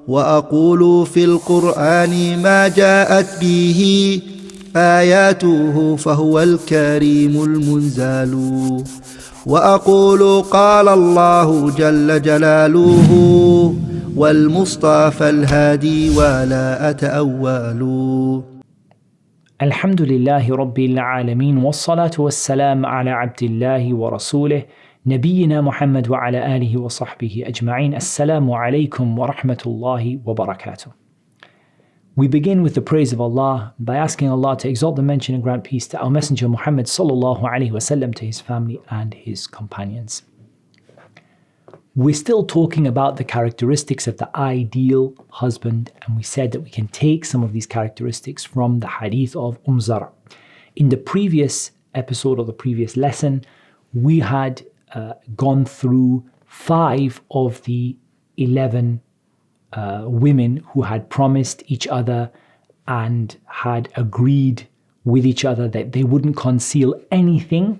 وأقول في القرآن ما جاءت به آياته فهو الكريم المنزل وأقول قال الله جل جلاله والمصطفى الهادي ولا أتأول. الحمد لله رب العالمين والصلاة والسلام على عبد الله ورسوله نبينا محمد وعلى آله وصحبه أجمعين. Assalamu alaikum wa rahmatullahi wa barakatuh. We begin with the praise of Allah by asking Allah to exalt the mention and grant peace to our Messenger Muhammad sallallahu alaihi wasallam, to his family and his companions. We're still talking about the characteristics of the ideal husband, and we said that we can take some of these characteristics from the Hadith of Zara. In the previous episode or the previous lesson, we had gone through 5 of the 11 women who had promised each other and had agreed with each other that they wouldn't conceal anything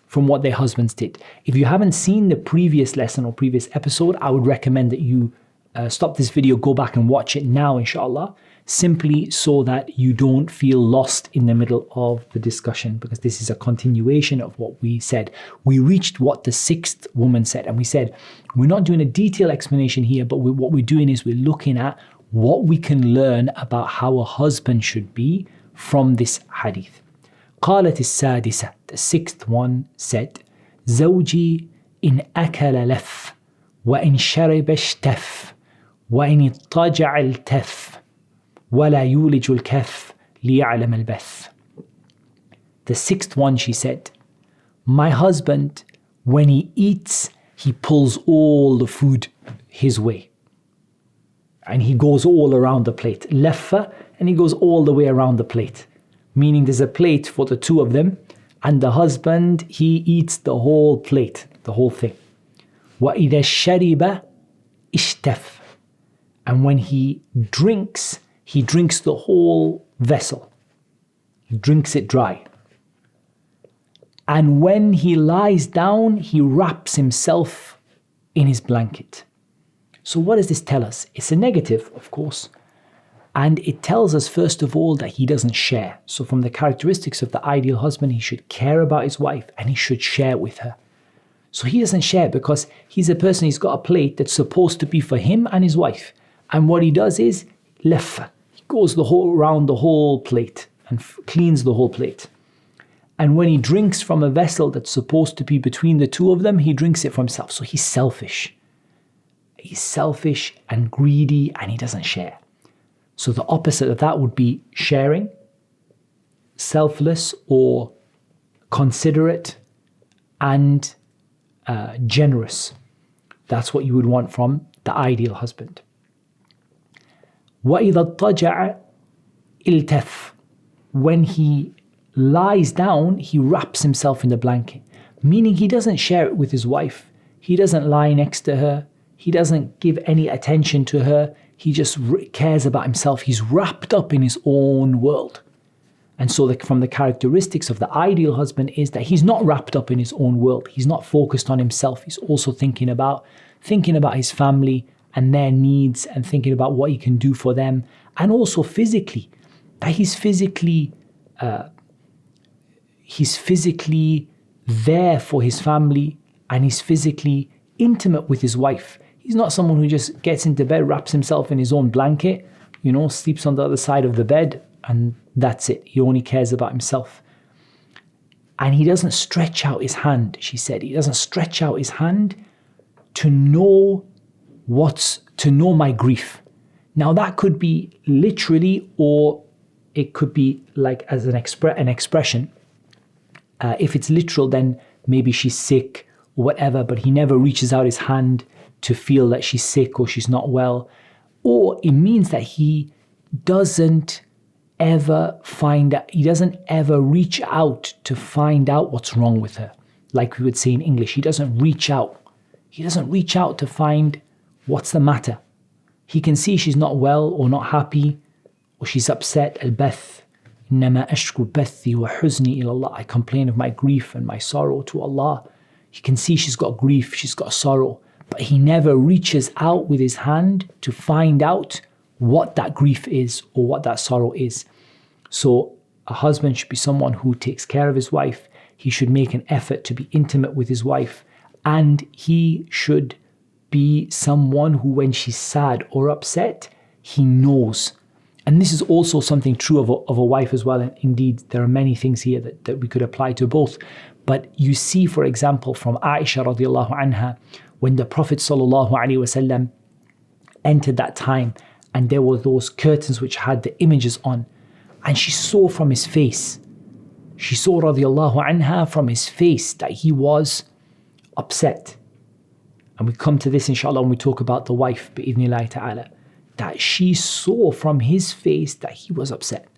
from what their husbands did. If you haven't seen the previous lesson or previous episode, I would recommend that you stop this video, go back and watch it now, inshallah, simply so that you don't feel lost in the middle of the discussion, because this is a continuation of what we said. We reached what the 6th woman said, and we said we're not doing a detailed explanation here, but what we're doing is we're looking at what we can learn about how a husband should be from this hadith. قالت السادسة, the 6th one said, زوجي إن أكل لف وإن شرب اشتف وإن اضطجع التف ولا يولج الكف ليعلم البث. The 6th one, she said, my husband, when he eats, he pulls all the food his way. And he goes all around the plate. Laffa, and he goes all the way around the plate. Meaning there's a plate for the 2 of them, and the husband, he eats the whole plate, the whole thing. وَإِذَا الشَّرِبَ اشْتَفْ. And when he drinks the whole vessel. He drinks it dry. And when he lies down, he wraps himself in his blanket. So what does this tell us? It's a negative, of course. And it tells us, first of all, that he doesn't share. So from the characteristics of the ideal husband, he should care about his wife and he should share with her. So he doesn't share because he's a person, he's got a plate that's supposed to be for him and his wife. And what he does is, laffa. He goes around the whole plate and cleans the whole plate. And when he drinks from a vessel that's supposed to be between the 2 of them, he drinks it for himself. So he's selfish. He's selfish and greedy, and he doesn't share. So the opposite of that would be sharing, selfless or considerate, and generous. That's what you would want from the ideal husband. وَإِذَا اضْطَجَعَ الْتَفْ. When he lies down, he wraps himself in the blanket. Meaning he doesn't share it with his wife. He doesn't lie next to her. He doesn't give any attention to her. He just cares about himself. He's wrapped up in his own world. And so from the characteristics of the ideal husband is that he's not wrapped up in his own world. He's not focused on himself. He's also thinking about his family and their needs, and thinking about what he can do for them. And also physically, that he's physically there for his family, and he's physically intimate with his wife. He's not someone who just gets into bed, wraps himself in his own blanket, sleeps on the other side of the bed, and that's it. He only cares about himself. And he doesn't stretch out his hand, she said. He doesn't stretch out his hand to know my grief. Now that could be literally, or it could be like as an expression. If it's literal, then maybe she's sick or whatever, but he never reaches out his hand to feel that she's sick or she's not well. Or it means that he doesn't ever reach out to find out what's wrong with her. Like we would say in English, he doesn't reach out. He doesn't reach out to find what's the matter. He can see she's not well or not happy or she's upset. Al-bath. إنما أشكو بثي وحزني إلى الله. I complain of my grief and my sorrow to Allah. You can see she's got grief, she's got sorrow, but but he never reaches out with his hand to find out what that grief is or what that sorrow is. So a husband should be someone who takes care of his wife. He should make an effort to be intimate with his wife, and he should be someone who, when she's sad or upset, he knows. And this is also something true of a wife as well. And indeed, there are many things here that we could apply to both. But you see, for example, from Aisha radiallahu anha, when the Prophet sallallahu alaihi wasallam entered that time, and there were those curtains which had the images on, and she saw from his face, she saw radiallahu anha from his face that he was upset. And we come to this inshallah when we talk about the wife, bi'idhnillahi ta'ala, that she saw from his face that he was upset.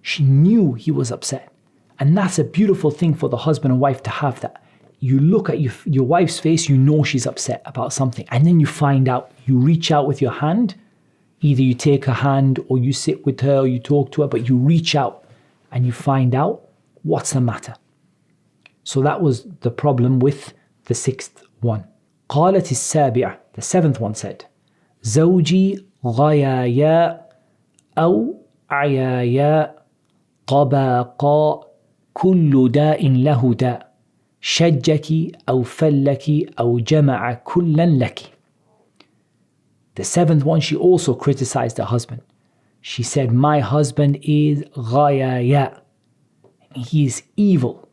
She knew he was upset. And that's a beautiful thing for the husband and wife to have, that you look at your wife's face, you know she's upset about something, and then you find out, you reach out with your hand, either you take her hand or you sit with her or you talk to her, but you reach out and you find out what's the matter. So that was the problem with the sixth one. قالت السابعة, the seventh one said, زوجي غيايا أو عيايا طباقا كل داء له داء شجك أو فلك أو جمع كلا لك. The seventh one, she also criticized her husband. She said, my husband is غيايا. He is evil.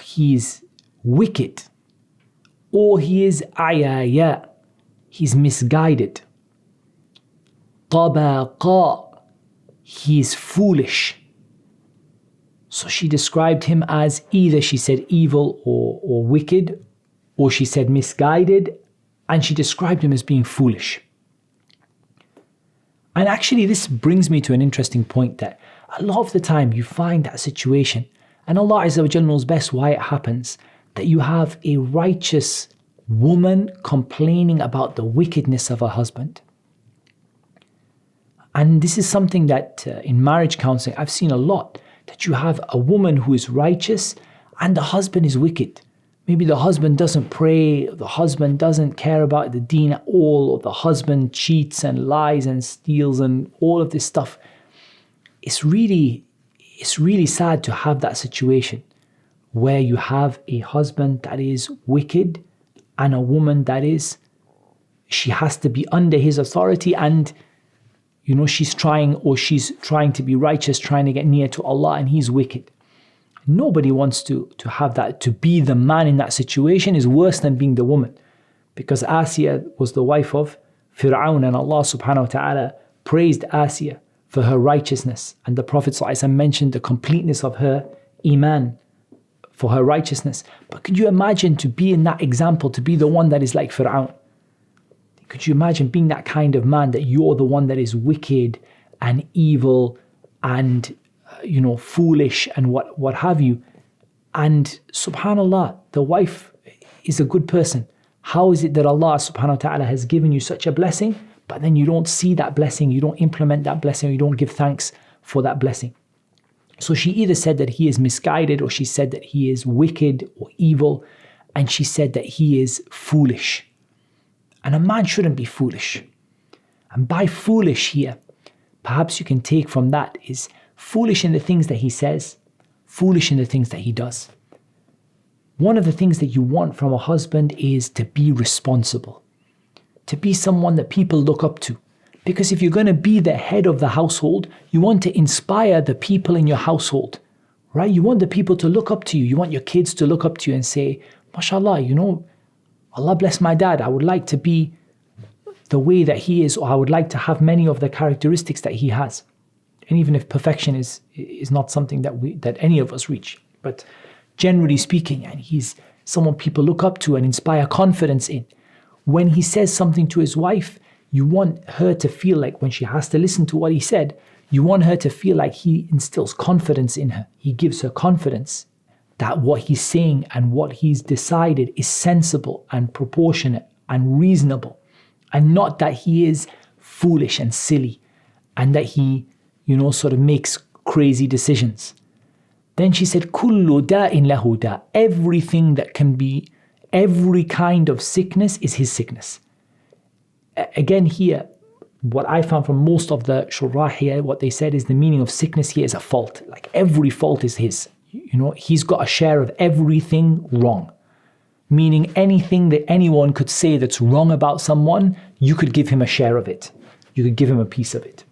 He is wicked. Or he is عيايا. He's misguided. طباقا. He is foolish. So she described him as, either she said evil or wicked, or she said misguided, and she described him as being foolish. And actually this brings me to an interesting point, that a lot of the time you find that situation, and Allah Azza wa Jalla knows best why it happens, that you have a righteous woman complaining about the wickedness of her husband. And this is something that in marriage counseling I've seen a lot, that you have a woman who is righteous and the husband is wicked. Maybe the husband doesn't pray, the husband doesn't care about the deen at all, or the husband cheats and lies and steals and all of this stuff. It's really sad to have that situation where you have a husband that is wicked and a woman that is, she has to be under his authority, and she's trying to be righteous, trying to get near to Allah, and he's wicked. Nobody wants to have that. To be the man in that situation is worse than being the woman, because Asiya was the wife of Fir'aun, and Allah subhanahu wa ta'ala praised Asiya for her righteousness, and the Prophet ﷺ mentioned the completeness of her iman for her righteousness. But could you imagine to be in that example, to be the one that is like Fir'aun? Could you imagine being that kind of man, that you're the one that is wicked and evil and foolish and what have you? And subhanallah, the wife is a good person. How is it that Allah subhanahu wa ta'ala has given you such a blessing, but then you don't see that blessing, you don't implement that blessing, you don't give thanks for that blessing? So she either said that he is misguided, or she said that he is wicked or evil, and she said that he is foolish. And a man shouldn't be foolish. And by foolish here, perhaps you can take from that is foolish in the things that he says, foolish in the things that he does. One of the things that you want from a husband is to be responsible, to be someone that people look up to. Because if you're going to be the head of the household, you want to inspire the people in your household, right? You want the people to look up to you. You want your kids to look up to you and say, MashaAllah, Allah bless my dad. I would like to be the way that he is, or I would like to have many of the characteristics that he has. And even if perfection is not something that any of us reach, but generally speaking, and he's someone people look up to and inspire confidence in. When he says something to his wife, you want her to feel like, when she has to listen to what he said, you want her to feel like he instills confidence in her. He gives her confidence that what he's saying and what he's decided is sensible and proportionate and reasonable, and not that he is foolish and silly and that he, sort of makes crazy decisions. Then she said, Kullu da'in lahu da. Everything that can be every kind of sickness is his sickness. Again here, what I found from most of the shurah here, what they said is the meaning of sickness here is a fault. Like every fault is his. He's got a share of everything wrong. Meaning anything that anyone could say that's wrong about someone, you could give him a share of it. You could give him a piece of it.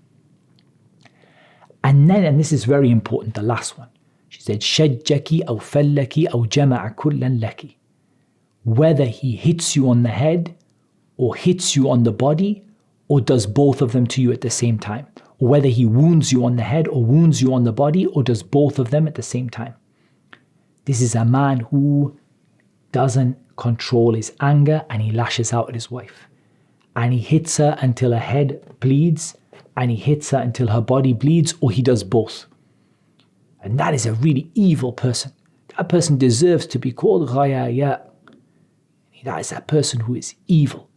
And then, and this is very important, the last one. She said, شَجَّكِ أَوْ فَلَّكِ أَوْ جَمَعَ كُلًّا لَكِ. Whether he hits you on the head or hits you on the body or does both of them to you at the same time. Or whether he wounds you on the head or wounds you on the body or does both of them at the same time. This is a man who doesn't control his anger and he lashes out at his wife. And he hits her until her head bleeds and he hits her until her body bleeds, or he does both. And that is a really evil person. That person deserves to be called ghayaya. That is a person who is evil.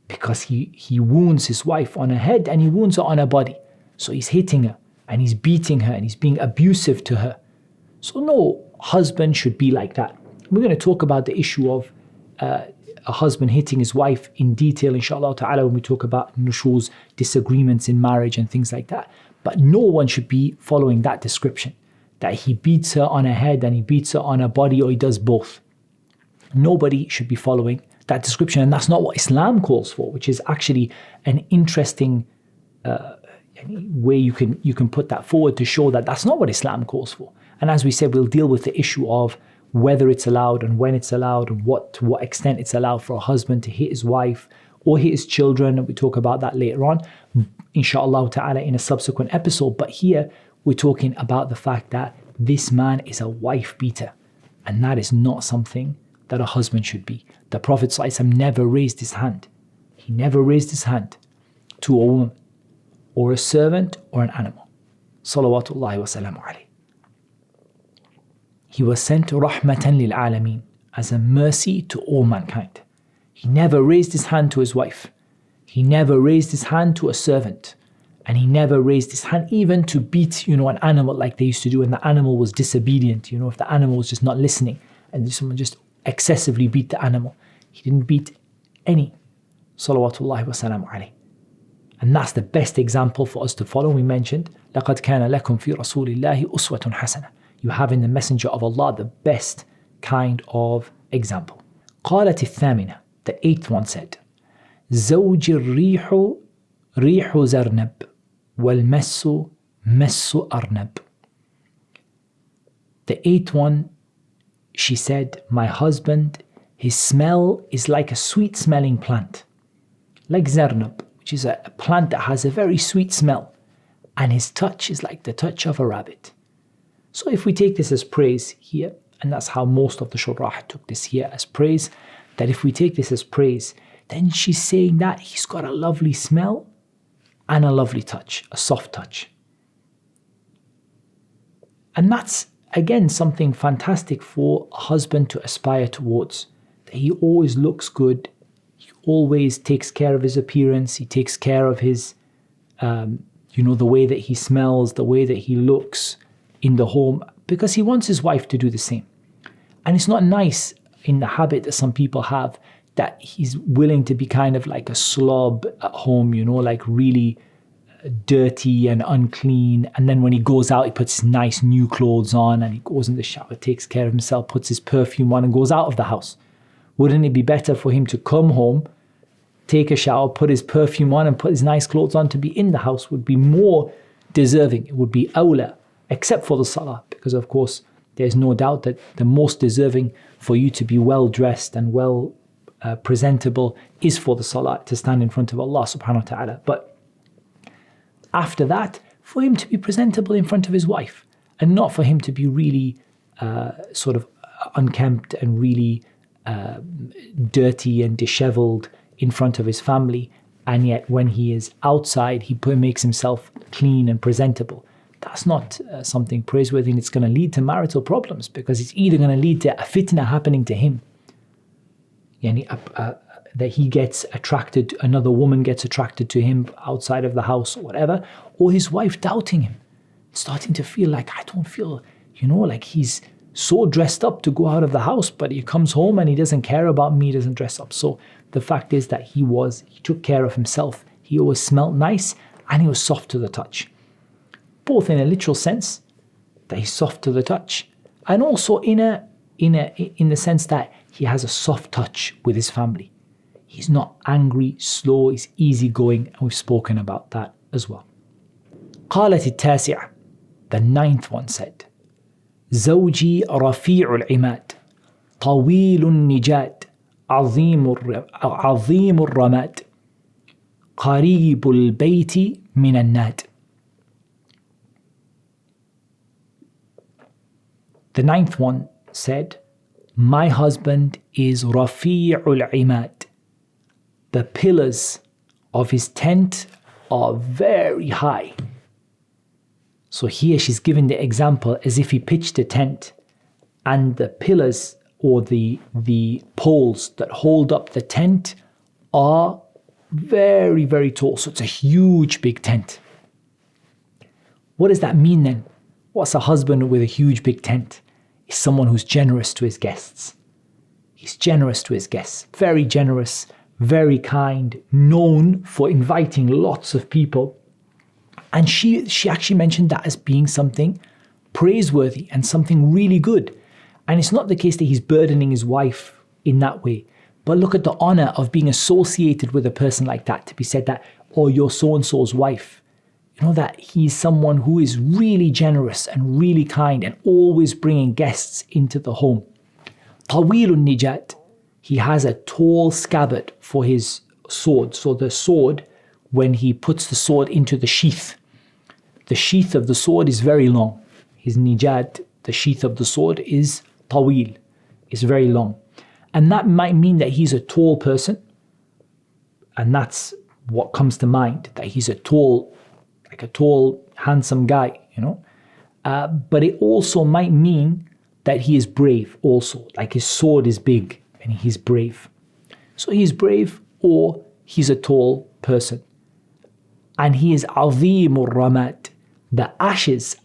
Because he wounds his wife on her head and he wounds her on her body. So he's hitting her and he's beating her and he's being abusive to her. So no husband should be like that. We're going to talk about the issue of a husband hitting his wife in detail, inshallah ta'ala, when we talk about nushuz, disagreements in marriage and things like that. But no one should be following that description, that he beats her on her head and he beats her on her body, or he does both. Nobody should be following that description, and that's not what Islam calls for, which is actually an interesting way you can put that forward to show that that's not what Islam calls for. And as we said, we'll deal with the issue of whether it's allowed and when it's allowed and to what extent it's allowed for a husband to hit his wife or hit his children, and we talk about that later on, inshallah ta'ala, in a subsequent episode. But here we're talking about the fact that this man is a wife beater, and that is not something that a husband should be. The Prophet ﷺ never raised his hand. He never raised his hand to a woman or a servant or an animal. Salawatullahi wa salamu alayhi. He was sent rahmatan lil alameen, as a mercy to all mankind. He never raised his hand to his wife. He never raised his hand to a servant. And he never raised his hand even to beat, an animal like they used to do when the animal was disobedient. If the animal was just not listening and someone just excessively beat the animal. He didn't beat any. Salawatullahi wa salamu alayhi. And that's the best example for us to follow. We mentioned, لَقَدْ كَانَ لَكُمْ فِي رَسُولِ اللَّهِ أُسْوَةٌ حَسَنَةٌ. You have in the Messenger of Allah the best kind of example. قالت الثامنة, the 8th one said, زوج الريح ريح زرنب والمس مس أرنب. The 8th one, she said, my husband, his smell is like a sweet smelling plant. Like zarnab, which is a plant that has a very sweet smell. And his touch is like the touch of a rabbit. So if we take this as praise here, and that's how most of the shurah took this here as praise, that if we take this as praise, then she's saying that he's got a lovely smell and a lovely touch, a soft touch. And that's, again, something fantastic for a husband to aspire towards. That he always looks good, he always takes care of his appearance, he takes care of his, the way that he smells, the way that he looks in the home, because he wants his wife to do the same. And it's not nice in the habit that some people have that he's willing to be kind of like a slob at home, like really dirty and unclean. And then when he goes out, he puts his nice new clothes on and he goes in the shower, takes care of himself, puts his perfume on and goes out of the house. Wouldn't it be better for him to come home, take a shower, put his perfume on and put his nice clothes on? To be in the house would be more deserving. It would be awla, except for the salah, because of course there's no doubt that the most deserving for you to be well dressed and well presentable is for the salah, to stand in front of Allah subhanahu wa ta'ala. But after that, for him to be presentable in front of his wife, and not for him to be really sort of unkempt and really dirty and disheveled in front of his family, and yet when he is outside, he makes himself clean and presentable. That's not something praiseworthy, and it's going to lead to marital problems, because it's either going to lead to a fitna happening to him, that he gets attracted, another woman gets attracted to him outside of the house or whatever, or his wife doubting him, starting to feel like, I don't feel, like he's so dressed up to go out of the house, but he comes home and he doesn't care about me, doesn't dress up. So the fact is that he took care of himself. He always smelled nice and he was soft to the touch. Both in a literal sense, that he's soft to the touch, and also in the sense that he has a soft touch with his family. He's not angry, slow, he's easygoing, and we've spoken about that as well. قالت التاسعة, the ninth one said, زوجي رفيع العماد طويل النجاد عظيم الرماد قريب البيت من الناد. The ninth one said, my husband is Rafi'ul Imad. The pillars of his tent are very high. So here she's giving the example as if he pitched a tent and the pillars or the poles that hold up the tent are very, very tall. So it's a huge, big tent. What does that mean then? What's a husband with a huge, big tent? He's someone who's generous to his guests. He's generous to his guests, very generous, very kind, known for inviting lots of people. And she actually mentioned that as being something praiseworthy and something really good. And it's not the case that he's burdening his wife in that way. But look at the honor of being associated with a person like that, to be said that, oh, you're so-and-so's wife. You know, that he's someone who is really generous and really kind and always bringing guests into the home. Tawilun Nijat, he has a tall scabbard for his sword. So the sword, when he puts the sword into the sheath of the sword is very long. His Nijat, the sheath of the sword, is Tawil, is very long. And that might mean that he's a tall person. And that's what comes to mind, that he's a tall, handsome guy, you know. But it also might mean that he is brave also, like his sword is big and he's brave. So he's brave or he's a tall person. And he is azimur ramad. The ashes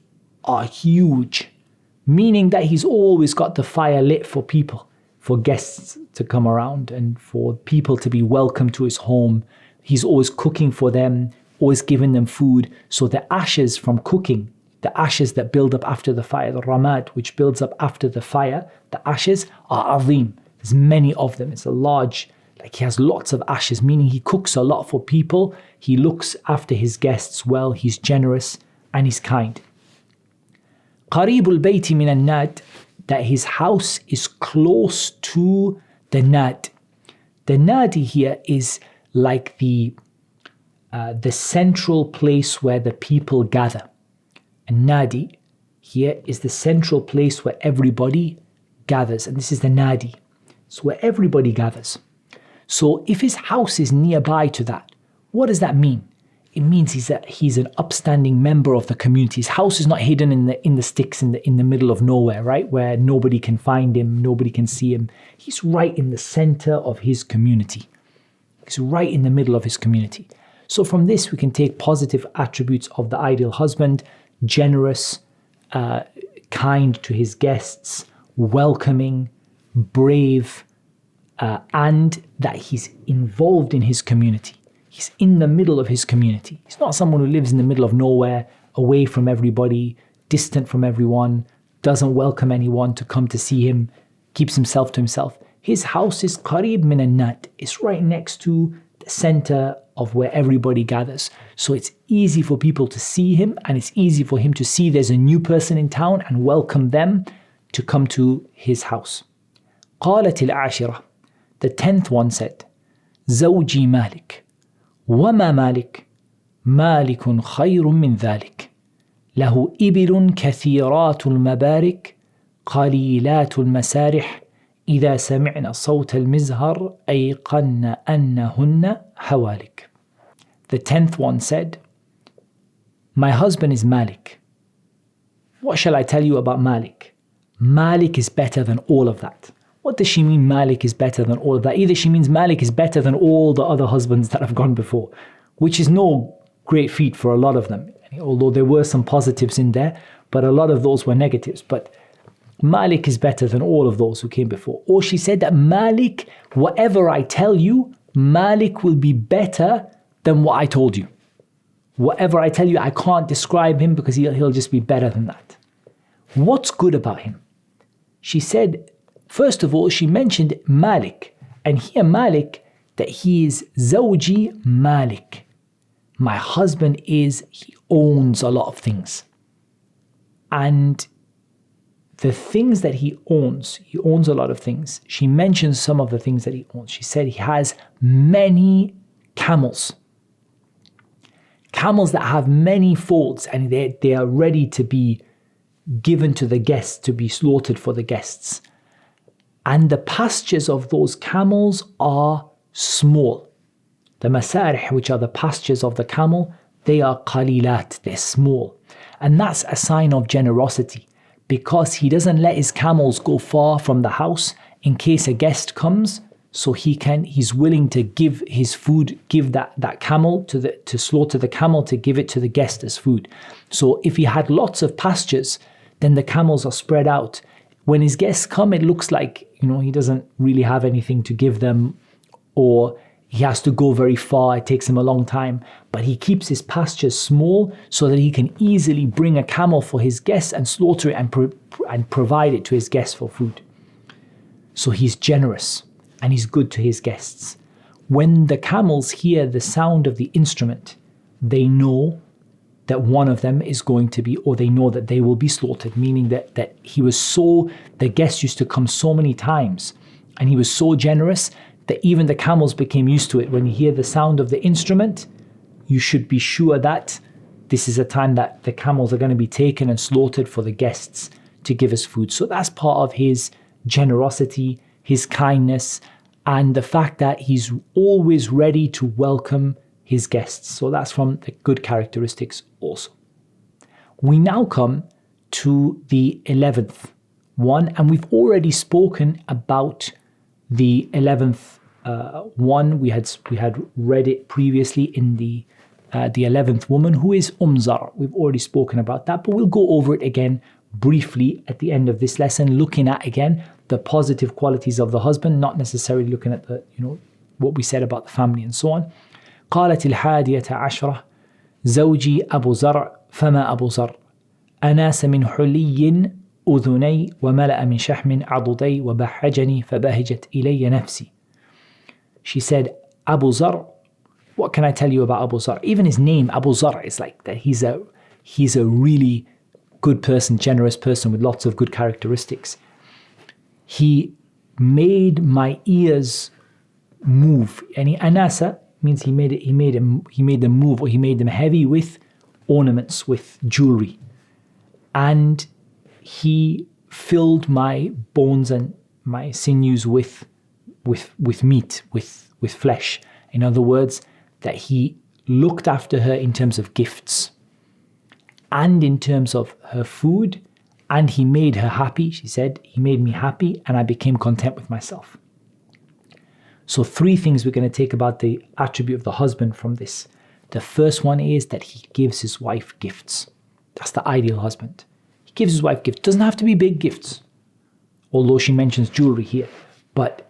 are huge, meaning that he's always got the fire lit for people, for guests to come around and for people to be welcome to his home. He's always cooking for them, always giving them food. So the ashes from cooking, the ashes that build up after the fire, the ramad, which builds up after the fire, the ashes are azim. There's many of them. It's a large, like he has lots of ashes, meaning he cooks a lot for people. He looks after his guests well. He's generous and he's kind. Qaribul bayti min an-nad, that his house is close to the nad. The nadi here is like the central place where the people gather. And nadi here is the central place where everybody gathers. And this is the nadi. It's where everybody gathers. So if his house is nearby to that, what does that mean? It means he's an upstanding member of the community. His house is not hidden in the sticks in the middle of nowhere, right? Where nobody can find him, nobody can see him. He's right in the center of his community. He's right in the middle of his community. So from this, we can take positive attributes of the ideal husband: generous, kind to his guests, welcoming, brave, and that he's involved in his community. He's in the middle of his community. He's not someone who lives in the middle of nowhere, away from everybody, distant from everyone, doesn't welcome anyone to come to see him, keeps himself to himself. His house is qarib min an-nad. It's right next to the center of where everybody gathers. So it's easy for people to see him, and it's easy for him to see there's a new person in town and welcome them to come to his house. قالت العاشرة, the 10th one said, زوجي مالك وما مالك مالك خير من ذلك له إبل كثيرات المبارك قليلات المسارح إذا سمعن صوت المزهر أيقن أنهن حوالك. The 10th one said, my husband is Malik. What shall I tell you about Malik? Malik is better than all of that. What does she mean Malik is better than all of that? Either she means Malik is better than all the other husbands that have gone before, which is no great feat for a lot of them. Although there were some positives in there, but a lot of those were negatives. But Malik is better than all of those who came before. Or she said that Malik, whatever I tell you, Malik will be better than what I told you. Whatever I tell you, I can't describe him because he'll just be better than that. What's good about him? She said, first of all, she mentioned Malik. And here Malik, that he is Zawji Malik. My husband he owns a lot of things. And the things that he owns a lot of things. She mentions some of the things that he owns. She said he has many camels. Camels that have many folds, and they are ready to be given to the guests, to be slaughtered for the guests. And the pastures of those camels are small. The masarih, which are the pastures of the camel, they are qalilat, they're small. And that's a sign of generosity, because he doesn't let his camels go far from the house in case a guest comes. So he's willing to give his food, give that camel to slaughter the camel, to give it to the guest as food. So if he had lots of pastures, then the camels are spread out. When his guests come, it looks like, he doesn't really have anything to give them, or he has to go very far. It takes him a long time. But he keeps his pastures small so that he can easily bring a camel for his guests and slaughter it and provide it to his guests for food. So he's generous and he's good to his guests. When the camels hear the sound of the instrument, they know that one of them is going to be, or they know that they will be slaughtered, meaning that the guests used to come so many times, and he was so generous that even the camels became used to it. When you hear the sound of the instrument, you should be sure that this is a time that the camels are going to be taken and slaughtered for the guests to give us food. So that's part of his generosity, his kindness, and the fact that he's always ready to welcome his guests. So that's from the good characteristics also. We now come to the 11th one, and we've already spoken about the 11th one. We had read it previously in the 11th woman, who is Zar. We've already spoken about that, but we'll go over it again briefly at the end of this lesson, looking at again the positive qualities of the husband, not necessarily looking at the what we said about the family and so on. قالت الحادية عشرة زوجي أبو زرع فما أبو زر أناس من حلي أذني وملأ من شحم عضدي وبهجني فبهجت إلي نفسي. She said, Abu Zar, what can I tell you about Abu Zar? Even his name, Abu Zar, is like that. He's a really good person, generous person with lots of good characteristics. He made my ears move. And anasa means he made them move, or he made them heavy with ornaments, with jewelry. And he filled my bones and my sinews with meat, with flesh. In other words, that he looked after her in terms of gifts and in terms of her food, and he made her happy. She said, he made me happy and I became content with myself. So 3 things we're going to take about the attribute of the husband from this. The first one is that he gives his wife gifts. That's the ideal husband. He gives his wife gifts. Doesn't have to be big gifts, although she mentions jewelry here. But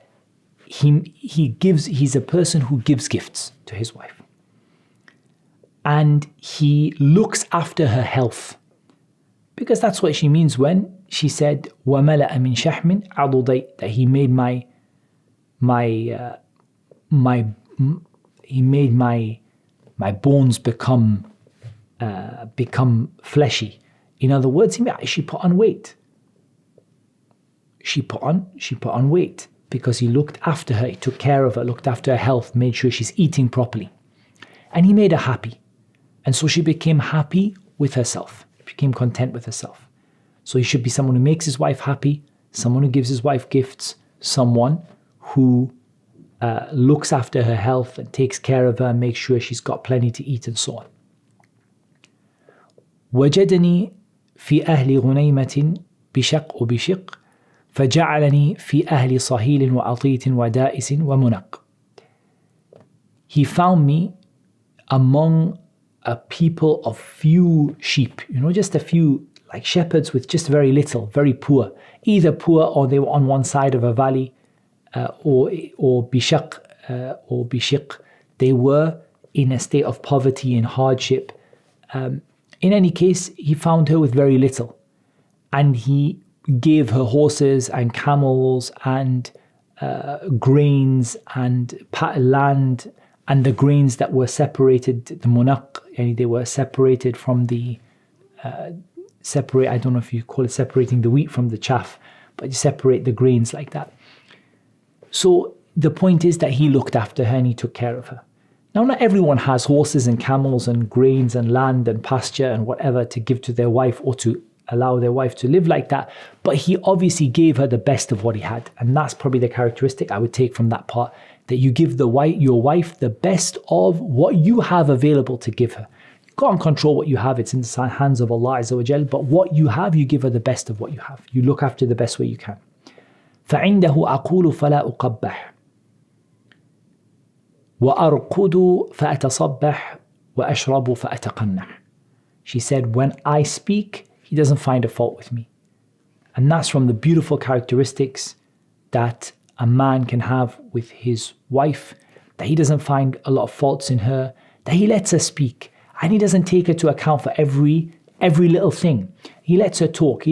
he's a person who gives gifts to his wife. And he looks after her health. Because that's what she means when she said, وَمَلَأَ مِنْ شَحْمٍ عَضُدَيْ, that he made my bones become fleshy. In other words, she put on weight. She put on weight because he looked after her, he took care of her, looked after her health, made sure she's eating properly. And he made her happy. And so she became happy with herself, became content with herself. So he should be someone who makes his wife happy, someone who gives his wife gifts, someone who looks after her health and takes care of her and makes sure she's got plenty to eat and so on. وجدني في أهل غنيمة بشق وبشق فجعلني في أهل صهيل وعطية ودائس ومنق. He found me among a people of few sheep, just a few like shepherds with just very little, very poor. Either poor or they were on one side of a valley, or bishiq. They were in a state of poverty and hardship. In any case, he found her with very little. And he gave her horses and camels and grains and land, and the grains that were separated, the munaq, and they were separated from the I don't know if you call it separating the wheat from the chaff, but you separate the grains like that. So the point is that he looked after her and he took care of her. Now, not everyone has horses and camels and grains and land and pasture and whatever to give to their wife or to allow their wife to live like that, but he obviously gave her the best of what he had. And that's probably the characteristic I would take from that part, that you give your wife the best of what you have available to give her. You can't control what you have, it's in the hands of Allah Azza wa Jal, but what you have, you give her the best of what you have. You look after the best way you can. فَعِنْدَهُ أَقُولُ فَلَا أُقَبَّحْ وَأَرْقُدُ فَأَتَصَبَّحْ وَأَشْرَبُ فَأَتَقَنَّحْ. She said, when I speak, he doesn't find a fault with me. And that's from the beautiful characteristics that a man can have with his wife, that he doesn't find a lot of faults in her, that he lets her speak, and he doesn't take her to account for every little thing. He lets her talk.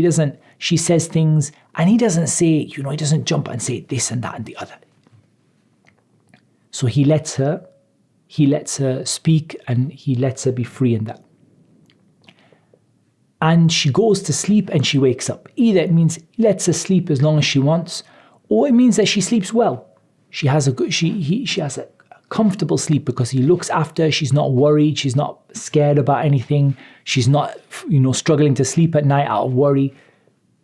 She says things, and he doesn't say, he doesn't jump and say this and that and the other. So he lets her speak, and he lets her be free in that. And she goes to sleep and she wakes up. Either it means he lets her sleep as long as she wants, or it means that she sleeps well. She has a comfortable sleep because he looks after her. She's not worried. She's not scared about anything. She's not, struggling to sleep at night out of worry.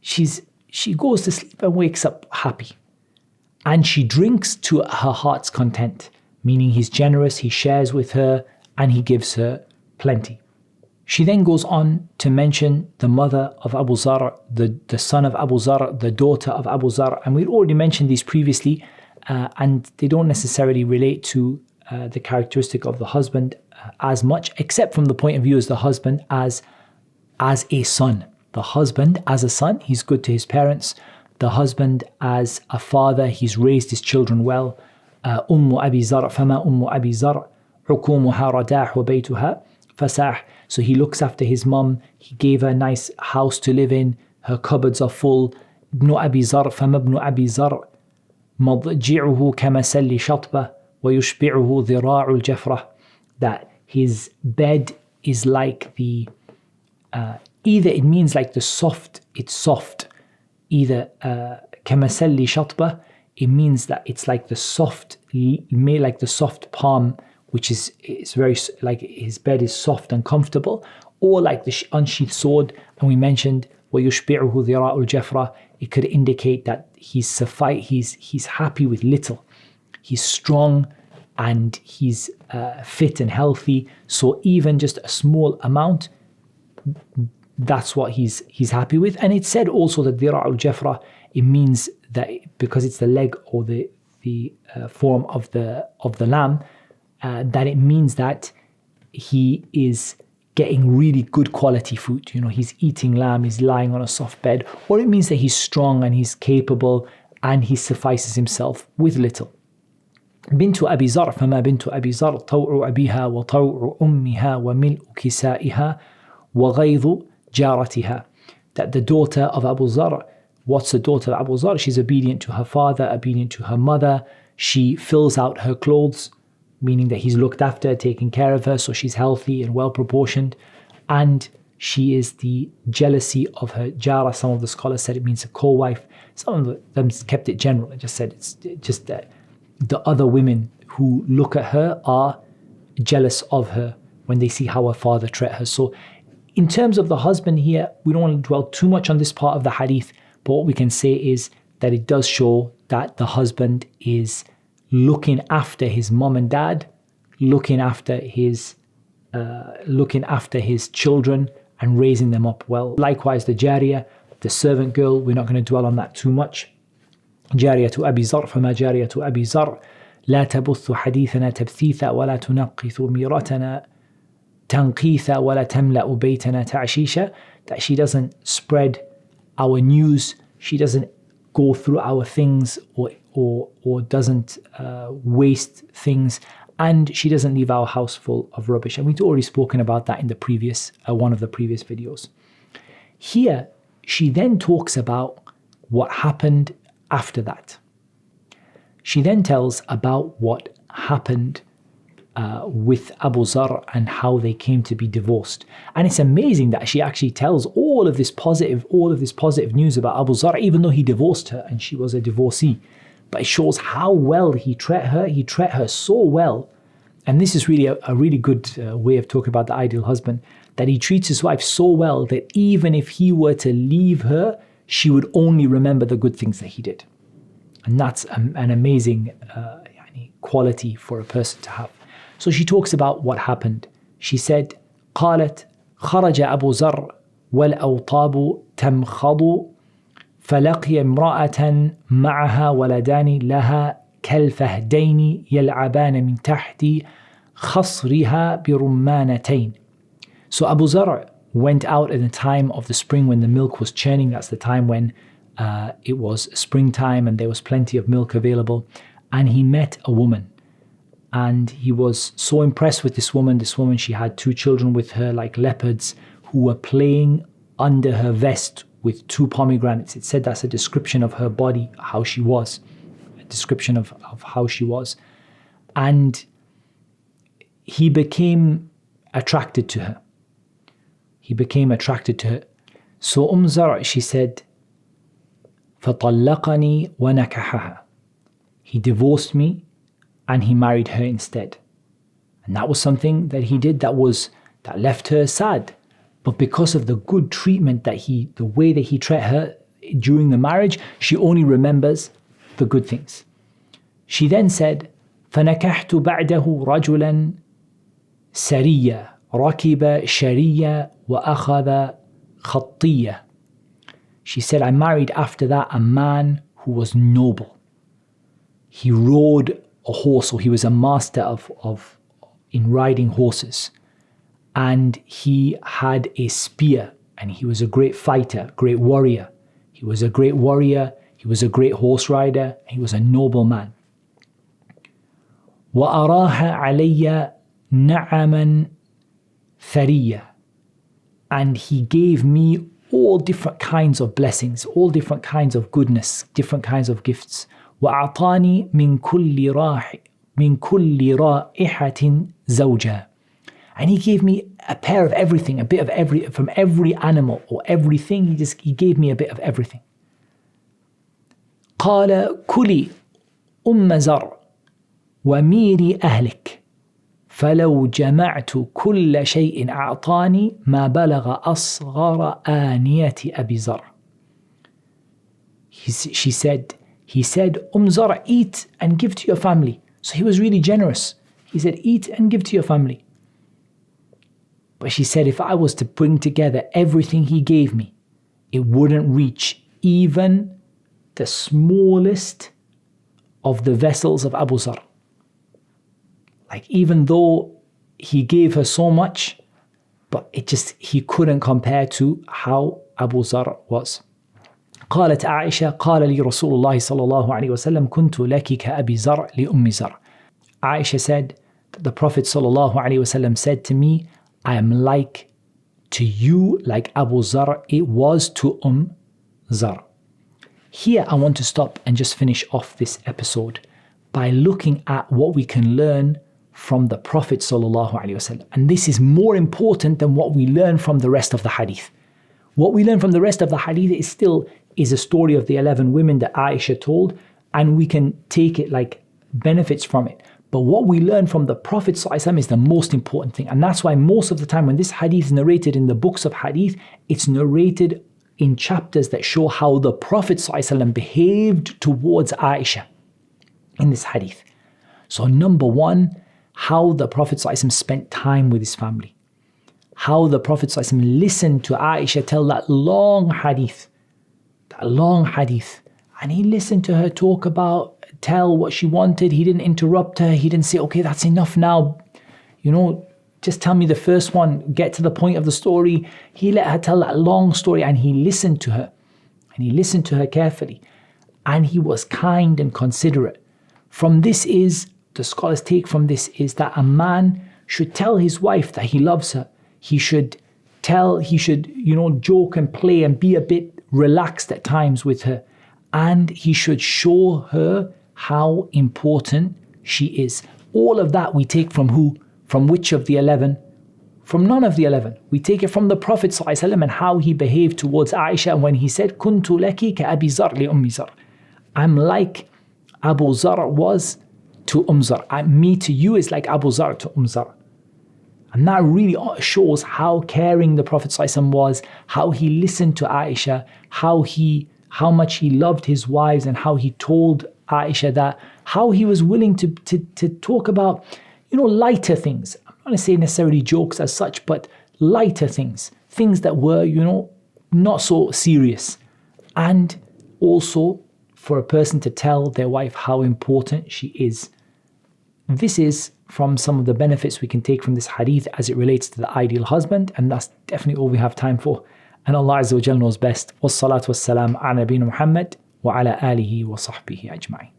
She goes to sleep and wakes up happy. And she drinks to her heart's content, meaning he's generous, he shares with her, and he gives her plenty. She then goes on to mention the mother of Abu Zar', the son of Abu Zar', the daughter of Abu Zar'. And we'd already mentioned these previously, and they don't necessarily relate to the characteristic of the husband as much, except from the point of view as the husband as a son. The husband as a son, he's good to his parents. The husband as a father, he's raised his children well. أم أبي زرع فما أم أبي زرع حكومها رداح وبيتها فساح. So he looks after his mum. He gave her a nice house to live in. Her cupboards are full. ابن أبي زرع فما ابن أبي زرع مضجعه كمسل شطبة ويشبعه ذراع الجفرة. That his bed is like the either it means like the soft, it's soft. Either كمسل شطبة, it means that it's like the soft, made like the soft palm, which is very, like his bed is soft and comfortable, or like the unsheathed sword. And we mentioned وَيُشْبِعُهُ ذِرَاءُ الْجَفْرَةِ. It could indicate that he's happy with little. He's strong and he's fit and healthy. So even just a small amount, that's what he's happy with. And it said also that ذِرَاءُ الْجَفْرَةِ, it means that because it's the leg or the form of the lamb, that it means that he is getting really good quality food. He's eating lamb, he's lying on a soft bed, or it means that he's strong and he's capable and he suffices himself with little. بنت أبي زرع فما بنت أبي زرع طوع أبيها وطوع أمها وملء كسائها وغيظ جارتها. That the daughter of Abu Zar', what's the daughter of Abu Zar'? She's obedient to her father, obedient to her mother. She fills out her clothes, meaning that he's looked after, taken care of her, so she's healthy and well proportioned. And she is the jealousy of her jara. Some of the scholars said it means a co-wife. Some of them kept it general and just said it's just that the other women who look at her are jealous of her when they see how her father treat her. So in terms of the husband here, we don't want to dwell too much on this part of the hadith, but what we can say is that it does show that the husband is looking after his mom and dad, looking after his children and raising them up well. Likewise, the jariyah, the servant girl, we're not going to dwell on that too much. جارية أبي زرع فما جارية أبي زرع لا تبث حديثنا تبثيثا ولا تنقث ميرتنا تنقيث ولا تملأ بيتنا تعشيشا, that she doesn't spread our news, she doesn't go through our things or doesn't waste things, and she doesn't leave our house full of rubbish. And we've already spoken about that in the previous one of the previous videos. Here, she then talks about what happened after that. She then tells about what happened with Abu Zar and how they came to be divorced. And it's amazing that she actually tells all of this positive news about Abu Zar, even though he divorced her and she was a divorcee. But it shows how well he treated her. He treated her so well. And this is really a really good way of talking about the ideal husband, that he treats his wife so well that even if he were to leave her, she would only remember the good things that he did. And that's an amazing quality for a person to have. So she talks about what happened. She said, قالت خرج أبو زر والأوطاب تمخض فلقي امرأة معها ولدان لها كالفهدين يلعبان من تحت خصرها برمانتين. So Abu Zar went out in the time of the spring when the milk was churning. That's the time when it was springtime and there was plenty of milk available. And he met a woman. And he was so impressed with this woman. This woman, she had 2 children with her like leopards who were playing under her vest with 2 pomegranates. It said that's a description of her body, how she was. A description of how she was. And he became attracted to her. So Zar, she said, فَطَلَّقَنِي وَنَكَحَهَا. He divorced me and he married her instead. And that was something that he did that left her sad. But because of the good treatment the way that he treated her during the marriage, she only remembers the good things. She then said, فَنَكَحْتُ بَعْدَهُ رَجُلًا سَرِيًّا رَكِبَ شَرِيًّا وَأَخَذَ خَطِّيًّا. She said, I married after that a man who was noble. He rode a horse, or he was a master in riding horses. And he had a spear, and he was a great fighter, great warrior. He was a great warrior, he was a great horse rider, he was a noble man. وَأَرَاهَ عَلَيَّ نَعَمًا ثَرِيًّا. And he gave me all different kinds of blessings, all different kinds of goodness, different kinds of gifts. وَأَعْطَانِي مِنْ كُلِّ رَائِحَةٍ زَوْجًا. And he gave me a pair of everything, a bit of from every animal or everything. He gave me a bit of everything. قال كلي زر وميري أهلك فلو جمعت كل شيء أعطاني ما بلغ أصغر آنية أبي زر. He said, Zar, eat and give to your family. So he was really generous. He said, eat and give to your family. But she said, if I was to bring together everything he gave me, it wouldn't reach even the smallest of the vessels of Abu Zar. Like, even though he gave her so much, but he couldn't compare to how Abu Zar was. قالت عائشة قال لي رسول الله صلى الله عليه وسلم كنت لك كأبي زر لأم زر. Aisha said that the Prophet صلى الله عليه وسلم said to me, I am like to you like Abu Zar it was to Zar. Here I want to stop and just finish off this episode by looking at what we can learn from the Prophet sallallahu alaihi wasallam. And this is more important than what we learn from the rest of the hadith. What we learn from the rest of the hadith is a story of the 11 women that Aisha told, and we can take it like benefits from it. But what we learn from the Prophet ﷺ is the most important thing. And that's why most of the time when this hadith is narrated in the books of hadith, it's narrated in chapters that show how the Prophet ﷺ behaved towards Aisha in this hadith. So number one, how the Prophet ﷺ spent time with his family. How the Prophet ﷺ listened to Aisha tell that long hadith. And he listened to her tell what she wanted. He didn't interrupt her. He didn't say, okay, that's enough now. just tell me the first one, get to the point of the story. He let her tell that long story, and he listened to her. And he listened to her carefully. And he was kind and considerate. From this is, the scholars take from this is that a man should tell his wife that he loves her. He should joke and play and be a bit relaxed at times with her. And he should show her how important she is. All of that we take from who? From which of the 11? From none of the 11. We take it from the Prophet ﷺ and how he behaved towards Aisha when he said, Kuntu laki ka Abi Zar li Ummi Zar. I'm like Abu Zar was to Zar. Me to you is like Abu Zar to Zar. And that really shows how caring the Prophet ﷺ was, how he listened to Aisha, how much he loved his wives, and how he told Aisha that, how he was willing to talk about, lighter things. I'm not going to say necessarily jokes as such, but lighter things that were, not so serious. And also for a person to tell their wife how important she is. This is from some of the benefits we can take from this hadith as it relates to the ideal husband, and that's definitely all we have time for. And Allah Azza wa Jal knows best. Wassalatu wassalam ala Nabiyyina Muhammad wa ala alihi wa sahbihi ajma'in.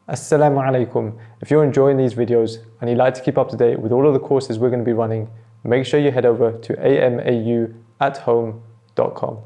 Assalamu alaikum. If you're enjoying these videos and you'd like to keep up to date with all of the courses we're going to be running, make sure you head over to amauathome.com.